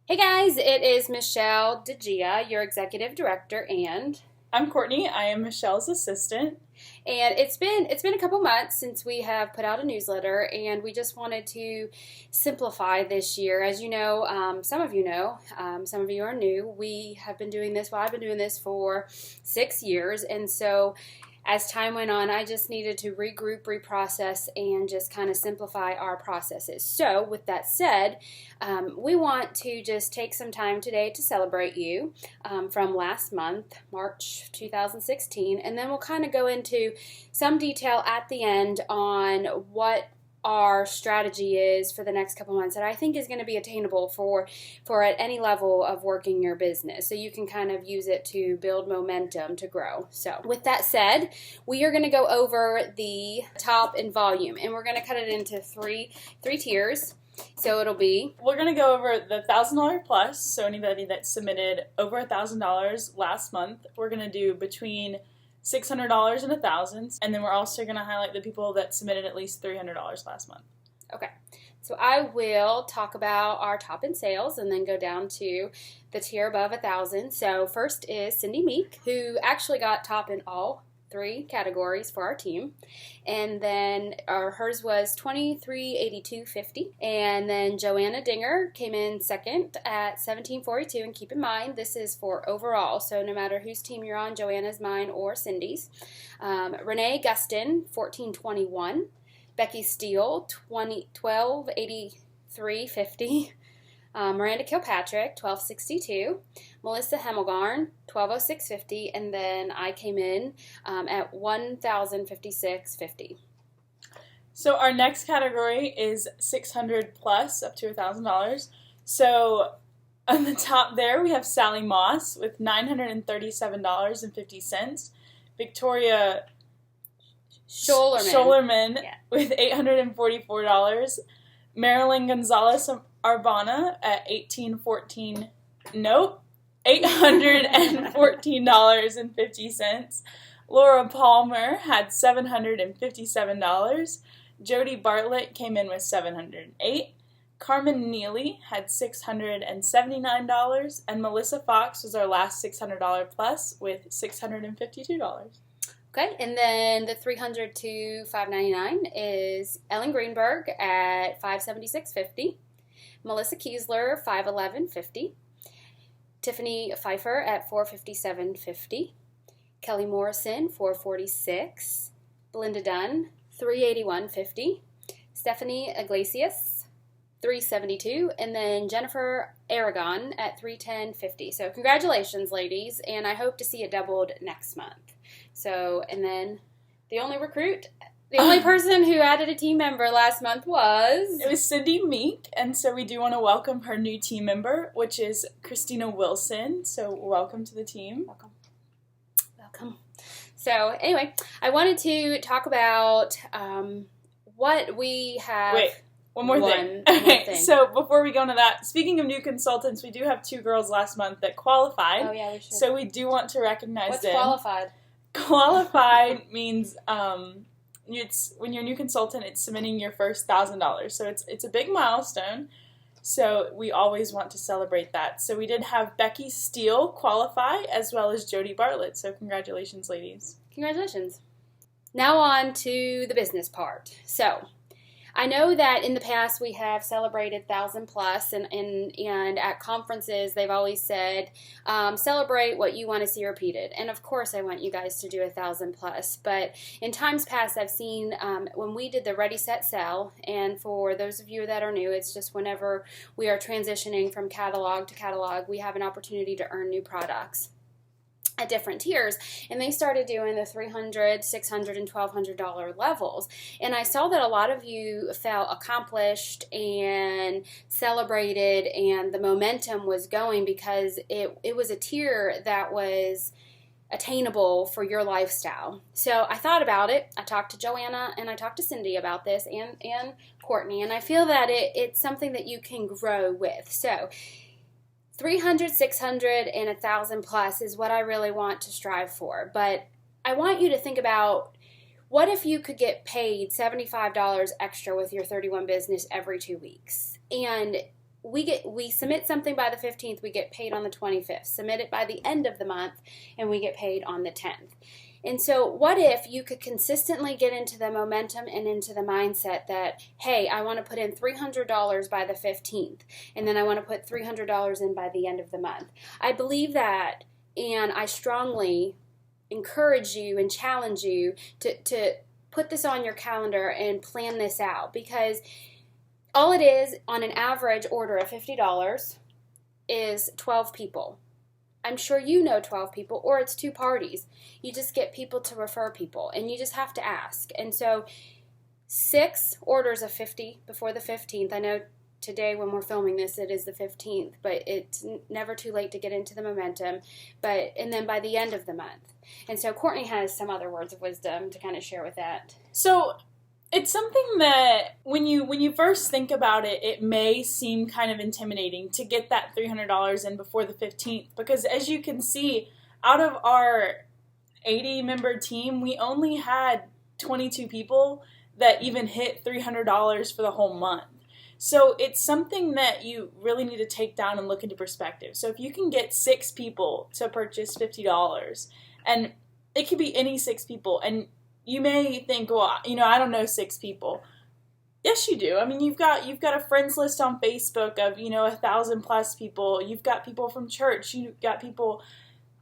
Hey guys, it is Michelle DiGia, your executive director, and I'm Courtney. I am Michelle's assistant. it's been a couple months since we have put out a newsletter, and we just wanted to simplify this year. As you know, some of you know, some of you are new. We have been doing this. Well, I've been doing this for 6 years, and so as time went on, I just needed to regroup, reprocess, and just kind of simplify our processes. So, with that said, we want to just take some time today to celebrate you from last month, March 2016, and then we'll kind of go into some detail at the end on what our strategy is for the next couple months that I think is going to be attainable for at any level of working your business, so you can kind of use it to build momentum to grow. So with that said, we are going to go over the top and volume, and we're going to cut it into three tiers. So it'll be, we're going to go over the $1,000 plus, so anybody that submitted over $1,000 last month. We're going to do between $600 and $1,000, and then we're also going to highlight the people that submitted at least $300 last month. Okay, so I will talk about our top in sales and then go down to the tier above 1,000. So first is Cindy Meek, who actually got top in all three categories for our team, and then hers was $2382.50, and then Joanna Dinger came in second at $1742. And keep in mind, this is for overall, so no matter whose team you're on, Joanna's, mine, or Cindy's. Renee Gustin, $1421. Becky Steele, $1283.50. Miranda Kilpatrick, $1262. Melissa Hemmelgarn, $1206.50, and then I came in at $1,056.50. So our next category is 600 plus up to $1,000. So on the top there we have Sally Moss with $937.50. Victoria Scholerman with $844. Marilyn Gonzalez Arbana at $814.50. Laura Palmer had $757. Jody Bartlett came in with $708. Carmen Neely had $679, and Melissa Fox was our last $600 plus with $652. Okay, and then the 300 to 599 is Ellen Greenberg at $576.50. Melissa Kiesler, $511.50. Tiffany Pfeiffer at $457.50. Kelly Morrison, $446. Belinda Dunn, $381.50. Stephanie Iglesias, $372, and then Jennifer Aragon at $310.50. So congratulations, ladies, and I hope to see it doubled next month. So, and then the only person who added a team member last month was... It was Cindy Meek, and so we do want to welcome her new team member, which is Christina Wilson. So welcome to the team. Welcome. So anyway, I wanted to talk about what we have... Wait, one more thing. So before we go into that, speaking of new consultants, we do have 2 girls last month that qualified. Oh yeah, we should. So we do want to recognize them. What's qualified? Qualified means it's when you're a new consultant, it's submitting your first $1,000. So it's a big milestone. So we always want to celebrate that. So we did have Becky Steele qualify as well as Jody Bartlett. So congratulations, ladies. Congratulations. Now on to the business part. So I know that in the past we have celebrated 1,000 plus, and at conferences they've always said, celebrate what you want to see repeated. And of course I want you guys to do 1,000 plus, but in times past I've seen when we did the Ready, Set, Sell, and for those of you that are new, it's just whenever we are transitioning from catalog to catalog, we have an opportunity to earn new products at different tiers, and they started doing the $300, $600, and $1,200 levels, and I saw that a lot of you felt accomplished and celebrated, and the momentum was going because it was a tier that was attainable for your lifestyle. So I thought about it. I talked to Joanna and I talked to Cindy about this, and Courtney, and I feel that it's something that you can grow with. So 300, 600, and 1,000 plus is what I really want to strive for. But I want you to think about, what if you could get paid $75 extra with your 31 business every 2 weeks? And we submit something by the 15th, we get paid on the 25th. Submit it by the end of the month, and we get paid on the 10th. And so what if you could consistently get into the momentum and into the mindset that, hey, I want to put in $300 by the 15th, and then I want to put $300 in by the end of the month. I believe that, and I strongly encourage you and challenge you to put this on your calendar and plan this out, because all it is on an average order of $50 is 12 people. I'm sure you know 12 people, or it's 2 parties. You just get people to refer people, and you just have to ask. And so 6 orders of 50 before the 15th. I know today when we're filming this, it is the 15th, but it's never too late to get into the momentum. And then by the end of the month. And so Courtney has some other words of wisdom to kind of share with that. So it's something that when you first think about it, it may seem kind of intimidating to get that $300 in before the 15th, because as you can see, out of our 80-member team, we only had 22 people that even hit $300 for the whole month. So it's something that you really need to take down and look into perspective. So if you can get 6 people to purchase $50, and it could be any 6 people, and you may think, well, I don't know 6 people. Yes, you do. I mean, you've got a friends list on Facebook of 1,000+ people. You've got people from church. You've got people,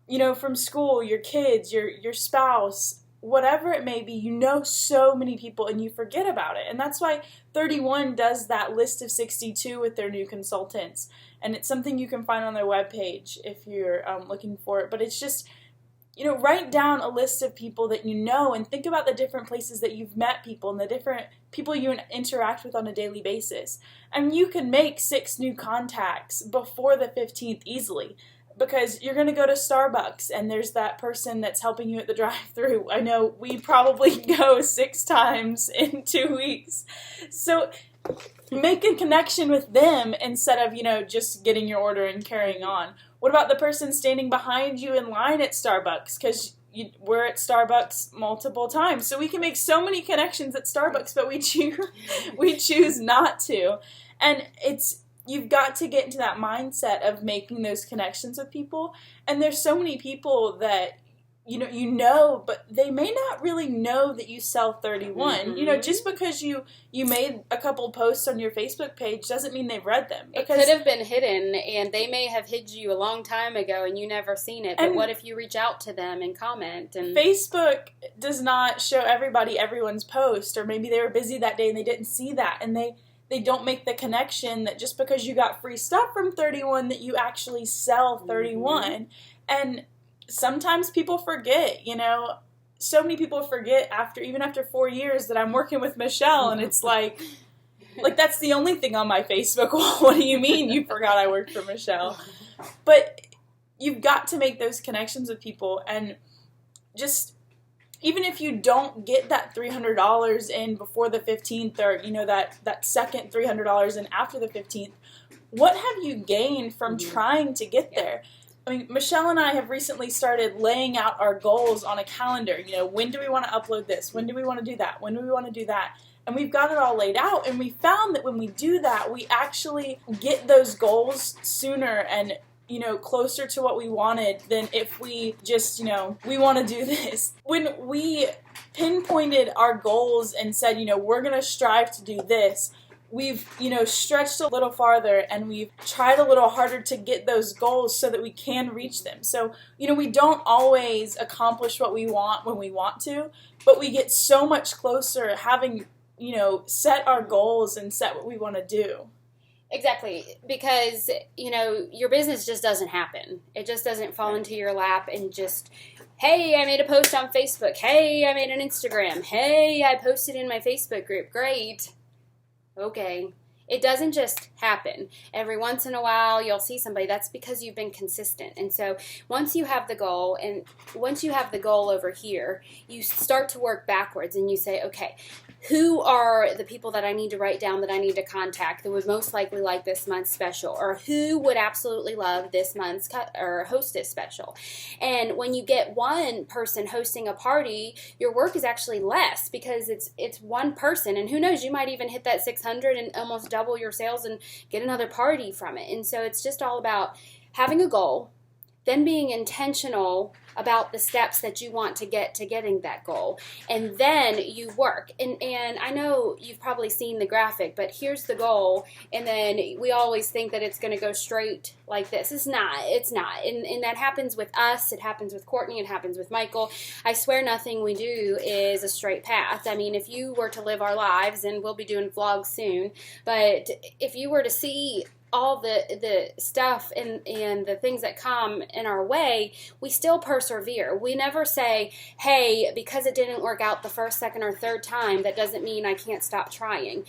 from school. Your kids, your spouse, whatever it may be. So many people, and you forget about it. And that's why 31 does that list of 62 with their new consultants. And it's something you can find on their webpage if you're looking for it. But it's just, write down a list of people that and think about the different places that you've met people and the different people you interact with on a daily basis. And you can make 6 new contacts before the 15th easily, because you're going to go to Starbucks and there's that person that's helping you at the drive-thru. I know we probably go 6 times in 2 weeks. So make a connection with them instead of, just getting your order and carrying on. What about the person standing behind you in line at Starbucks? Because we're at Starbucks multiple times. So we can make so many connections at Starbucks, but we choose not to. And you've got to get into that mindset of making those connections with people. And there's so many people that but they may not really know that you sell 31. Mm-hmm. Just because you made a couple posts on your Facebook page doesn't mean they've read them. It could have been hidden, and they may have hid you a long time ago and you never seen it. But what if you reach out to them and comment? And Facebook does not show everybody everyone's post, or maybe they were busy that day and they didn't see that, and they don't make the connection that just because you got free stuff from 31 that you actually sell 31. Mm-hmm. And sometimes people forget, so many people forget even after 4 years that I'm working with Michelle, and it's like that's the only thing on my Facebook wall. What do you mean you forgot I worked for Michelle? But you've got to make those connections with people, and just even if you don't get that $300 in before the 15th, or that second $300 in after the 15th, what have you gained from trying to get there? I mean, Michelle and I have recently started laying out our goals on a calendar. When do we want to upload this? When do we want to do that? When do we want to do that? And we've got it all laid out. And we found that when we do that, we actually get those goals sooner and, closer to what we wanted than if we just, we want to do this. When we pinpointed our goals and said, we're going to strive to do this, we've, stretched a little farther, and we've tried a little harder to get those goals so that we can reach them. So, we don't always accomplish what we want when we want to, but we get so much closer having, set our goals and set what we want to do. Exactly, because, your business just doesn't happen. It just doesn't fall into your lap and just, hey, I made a post on Facebook. Hey, I made an Instagram. Hey, I posted in my Facebook group. Great. Okay. It doesn't just happen. Every once in a while, you'll see somebody. That's because you've been consistent. And so once you have the goal, over here, you start to work backwards, and you say, okay, who are the people that I need to write down that I need to contact that would most likely like this month's special, or who would absolutely love this month's or hostess special. And when you get one person hosting a party, your work is actually less because it's one person, and who knows, you might even hit that 600 and almost double your sales and get another party from it. And so it's just all about having a goal, then being intentional about the steps that you want to get to getting that goal. And then you work. And I know you've probably seen the graphic, but here's the goal. And then we always think that it's going to go straight like this. It's not. And that happens with us. It happens with Courtney. It happens with Michael. I swear nothing we do is a straight path. I mean, if you were to live our lives, and we'll be doing vlogs soon, but if you were to see all the stuff and the things that come in our way, we still persevere. We never say, hey, because it didn't work out the first, second, or third time, that doesn't mean I can't stop trying.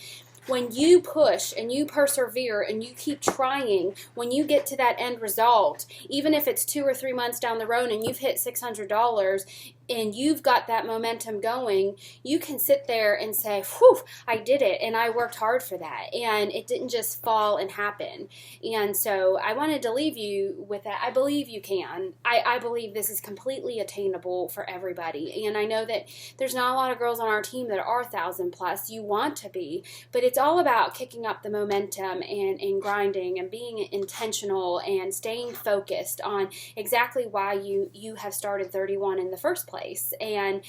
When you push and you persevere and you keep trying, when you get to that end result, even if it's 2 or 3 months down the road and you've hit $600 and you've got that momentum going, you can sit there and say, whew, I did it, and I worked hard for that, and it didn't just fall and happen. And so I wanted to leave you with that. I believe you can. I believe this is completely attainable for everybody, and I know that there's not a lot of girls on our team that are 1,000 plus. You want to be, but it's all about kicking up the momentum and grinding and being intentional and staying focused on exactly why you have started 31 in the first place. And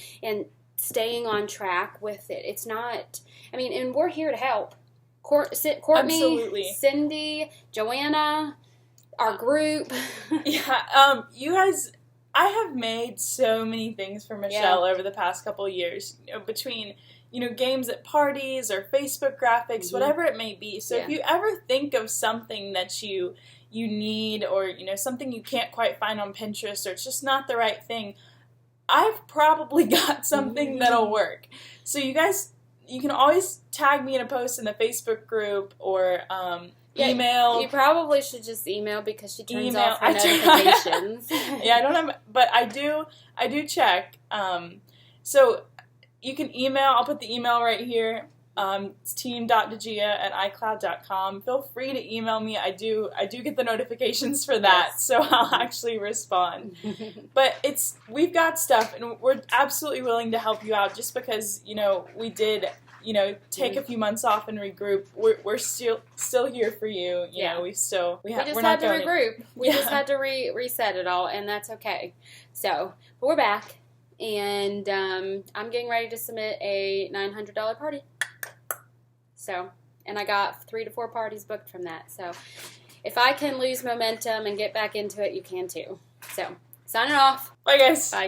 staying on track with it. It's not, I mean, and we're here to help. Courtney, Absolutely. Cindy, Joanna, our group. Yeah, you guys, I have made so many things for Michelle over the past couple of years, between, games at parties or Facebook graphics, whatever it may be. So if you ever think of something that you need, or, something you can't quite find on Pinterest, or it's just not the right thing, I've probably got something that'll work. So you guys, you can always tag me in a post in the Facebook group, or email. You probably should just email, because she turns off her notifications. Yeah, I don't have, but I do check. So you can email. I'll put the email right here. It's team.digia@icloud.com. Feel free to email me. I do get the notifications for that, so I'll actually respond. But we've got stuff, and we're absolutely willing to help you out, just because, we did, take a few months off and regroup. We're still here for you. You know, we just had to regroup. We just had to reset it all, and that's okay. So, but we're back, and I'm getting ready to submit a $900 party. So, and I got 3 to 4 parties booked from that. So, if I can lose momentum and get back into it, you can too. So, signing off. Bye, guys. Bye.